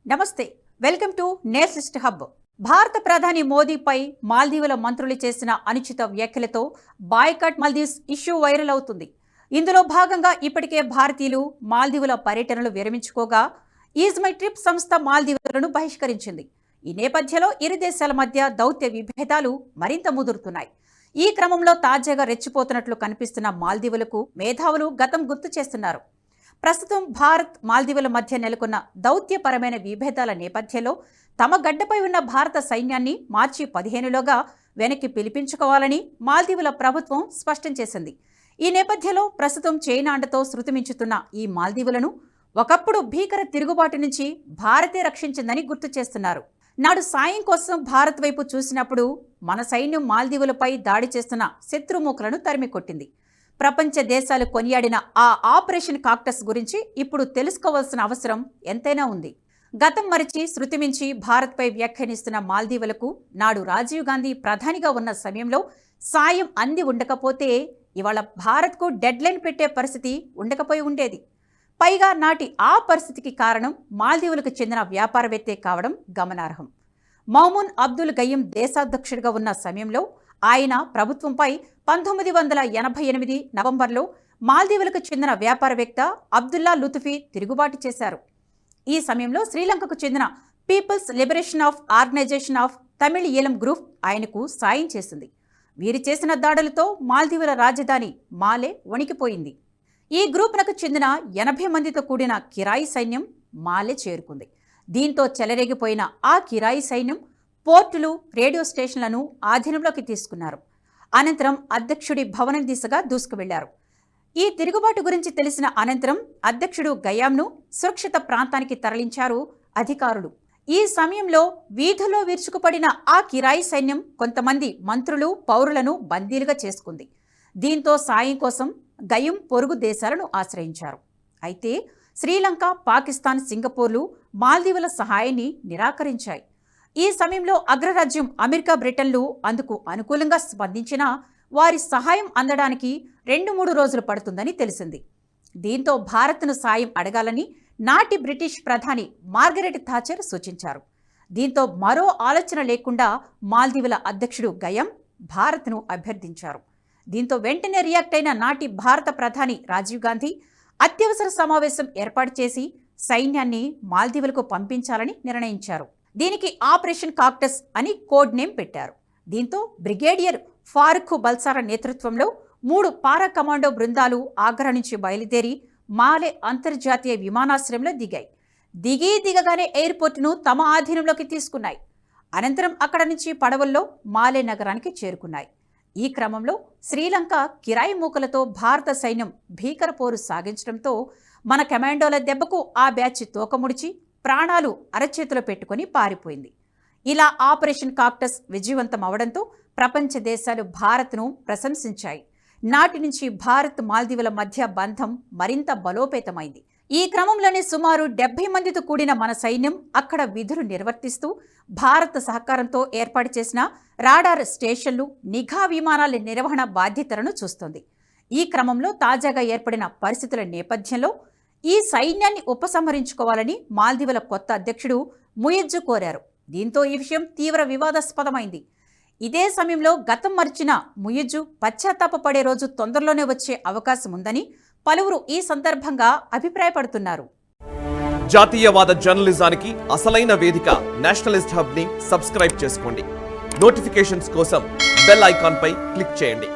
నమస్తే, welcome to Nationalist hub. భారత ప్రధాని మోదీపై మాల్దీవుల మంత్రులు చేసిన అనుచిత వ్యాఖ్యలతో బాయ్కాట్ మాల్దీవ్స్ ఇష్యూ వైరల్ అవుతుంది. ఇందులో భాగంగా ఇప్పటికే భారతీయులు మాల్దీవుల పర్యటనలు విరమించుకోగా ఈజ్ మై ట్రిప్ సంస్థ మాల్దీవులను బహిష్కరించింది. ఈ నేపథ్యంలో ఇరు దేశాల మధ్య దౌత్య విభేదాలు మరింత ముదురుతున్నాయి. ఈ క్రమంలో తాజాగా రెచ్చిపోతున్నట్లు కనిపిస్తున్న మాల్దీవులకు మేధావులు గతం గుర్తు చేస్తున్నారు. ప్రస్తుతం భారత్ మాల్దీవుల మధ్య నెలకొన్న దౌత్యపరమైన విభేదాల నేపథ్యంలో తమ గడ్డపై ఉన్న భారత సైన్యాన్ని మార్చి 15లోగా వెనక్కి పిలిపించుకోవాలని మాల్దీవుల ప్రభుత్వం స్పష్టం చేసింది. ఈ నేపథ్యంలో ప్రస్తుతం చైనా అండతో శృతిమించుతున్న ఈ మాల్దీవులను ఒకప్పుడు భీకర తిరుగుబాటు నుంచి భారతే రక్షించిందని గుర్తు చేస్తున్నారు. నాడు సాయం కోసం భారత్ వైపు చూసినప్పుడు మన సైన్యం మాల్దీవులపై దాడి చేస్తున్న శత్రుమూకలను తరిమికొట్టింది. ప్రపంచ దేశాలు కొనియాడిన ఆ ఆపరేషన్ కాక్టస్ గురించి ఇప్పుడు తెలుసుకోవాల్సిన అవసరం ఎంతైనా ఉంది. గతం మరిచి శృతిమించి భారత్పై వ్యాఖ్యానిస్తున్న మాల్దీవులకు నాడు రాజీవ్ గాంధీ ప్రధానిగా ఉన్న సమయంలో సాయం అంది ఉండకపోతే ఇవాళ భారత్కు డెడ్లైన్ పెట్టే పరిస్థితి ఉండకపోయి ఉండేది. పైగా నాటి ఆ పరిస్థితికి కారణం మాల్దీవులకు చెందిన వ్యాపారవేత్తే కావడం గమనార్హం. మౌమూన్ అబ్దుల్ గయీం దేశాధ్యక్షుడిగా ఉన్న సమయంలో ఆయన ప్రభుత్వంపై 1988 నవంబర్లో మాల్దీవులకు చెందిన వ్యాపారవేత్త అబ్దుల్లా లుతుఫీ తిరుగుబాటు చేశారు. ఈ సమయంలో శ్రీలంకకు చెందిన People's Liberation of Organisation of Tamil Eelam group ఆయనకు సాయం చేసింది. వీరు చేసిన దాడులతో మాల్దీవుల రాజధాని మాలే వణికిపోయింది. ఈ గ్రూపునకు చెందిన 80 మందితో కూడిన కిరాయి సైన్యం మాలే చేరుకుంది. దీంతో చెలరేగిపోయిన ఆ కిరాయి సైన్యం పోర్టులు, రేడియో స్టేషన్లను ఆధీనంలోకి తీసుకున్నారు. అనంతరం అధ్యక్షుడి భవనం దిశగా దూసుకువెళ్లారు. ఈ తిరుగుబాటు గురించి తెలిసిన అనంతరం అధ్యక్షుడు గయామ్ను సురక్షిత ప్రాంతానికి తరలించారు అధికారులు. ఈ సమయంలో వీధుల్లో విరుచుకుపడిన ఆ కిరాయి సైన్యం కొంతమంది మంత్రులు, పౌరులను బందీలుగా చేసుకుంది. దీంతో సాయం కోసం గయీం పొరుగు దేశాలను ఆశ్రయించారు. అయితే శ్రీలంక, పాకిస్తాన్, సింగపూర్లు మాల్దీవుల సహాయాన్ని నిరాకరించాయి. ఈ సమయంలో అగ్రరాజ్యం అమెరికా, బ్రిటన్లు అందుకు అనుకూలంగా స్పందించినా వారి సహాయం అందడానికి 2-3 రోజులు పడుతుందని తెలిసింది. దీంతో భారత్ను సాయం అడగాలని నాటి బ్రిటిష్ ప్రధాని మార్గరెట్ థాచర్ సూచించారు. దీంతో మరో ఆలోచన లేకుండా మాల్దీవుల అధ్యక్షుడు గయామ్ భారత్ను అభ్యర్థించారు. దీంతో వెంటనే రియాక్ట్ అయిన నాటి భారత ప్రధాని రాజీవ్ గాంధీ అత్యవసర సమావేశం ఏర్పాటు చేసి సైన్యాన్ని మాల్దీవులకు పంపించాలని నిర్ణయించారు. దీనికి ఆపరేషన్ కాక్టస్ అని కోడ్ నేమ్ పెట్టారు. దీంతో బ్రిగేడియర్ ఫారూక్ బల్సారా నేతృత్వంలో 3 పారా కమాండో బృందాలు ఆగ్రా నుంచి బయలుదేరి మాలే అంతర్జాతీయ విమానాశ్రయంలో దిగగానే ఎయిర్పోర్టును తమ ఆధీనంలోకి తీసుకున్నాయి. అనంతరం అక్కడ నుంచి పడవల్లో మాలే నగరానికి చేరుకున్నాయి. ఈ క్రమంలో శ్రీలంక కిరాయి మూకలతో భారత సైన్యం భీకర పోరు సాగించడంతో మన కమాండోల దెబ్బకు ఆ బ్యాచ్ తోకముడిచి ప్రాణాలు అరచేతిలో పెట్టుకుని పారిపోయింది. ఇలా ఆపరేషన్ కాక్టస్ విజయవంతం అవడంతో ప్రపంచ దేశాలు భారత్ను ప్రశంసించాయి. నాటి నుంచి భారత్ మాల్దీవుల మధ్య బంధం మరింత బలోపేతమైంది. ఈ క్రమంలోనే సుమారు 70 మందితో కూడిన మన సైన్యం అక్కడ విధులు నిర్వర్తిస్తూ భారత సహకారంతో ఏర్పాటు చేసిన రాడార్ స్టేషన్లు, నిఘా విమానాల నిర్వహణ బాధ్యతలను చూస్తోంది. ఈ క్రమంలో తాజాగా ఏర్పడిన పరిస్థితుల నేపథ్యంలో ఈ సైన్యాన్ని ఉపసంహరించుకోవాలని మాల్దీవుల కొత్త అధ్యక్షుడు ముయిజ్జు కోరారు. దీంతో ఈ విషయం తీవ్ర వివాదాస్పదమైంది. ఇదే సమయంలో గతం మర్చిన ముయిజ్జు పశ్చాత్తాపపడే రోజు తొందరలోనే వచ్చే అవకాశం ఉందని పలువురు ఈ సందర్భంగా అభిప్రాయపడుతున్నారు. జాతీయవాద జర్నలిజానికి అసలైన వేదిక నేషనలిస్ట్ హబ్ ని సబ్స్క్రైబ్ చేసుకోండి. నోటిఫికేషన్స్ కోసం బెల్ ఐకాన్ పై క్లిక్ చేయండి.